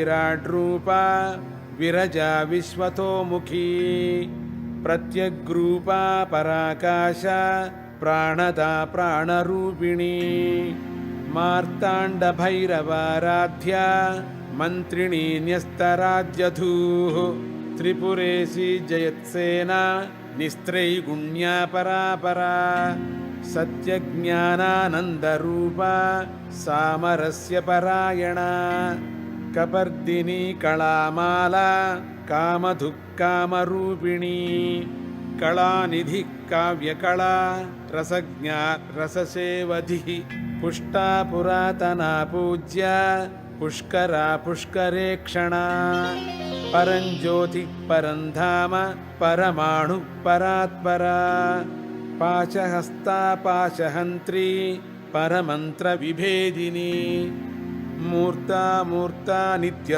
विराट रूपा विरजा विश्वतोमुखी प्रत्यग्रूपा पराकाश प्राणदा प्राणरूपिणी मार्ताण्ड भैरवाराध्या मंत्रिणी न्यस्तराज्यधूः त्रिपुरेशी जयत्सेना निस्त्रैगुण्या परापरा सत्यज्ञानानन्दरूपा सामरस्य परायणा कपर्दिनी कलामाला कामधुक्कामरूपिणी कलानिधिः काव्यकला रसज्ञा रससेवधिः पुष्टा पुरातना पूज्या पुष्करा पुष्करेक्षणा परञ्ज्योतिः परन्धाम परमाणुः परात्परा पाशहस्ता पाशहन्त्री परमन्त्रविभेदिनी मूर्ता मूर्ता नित्य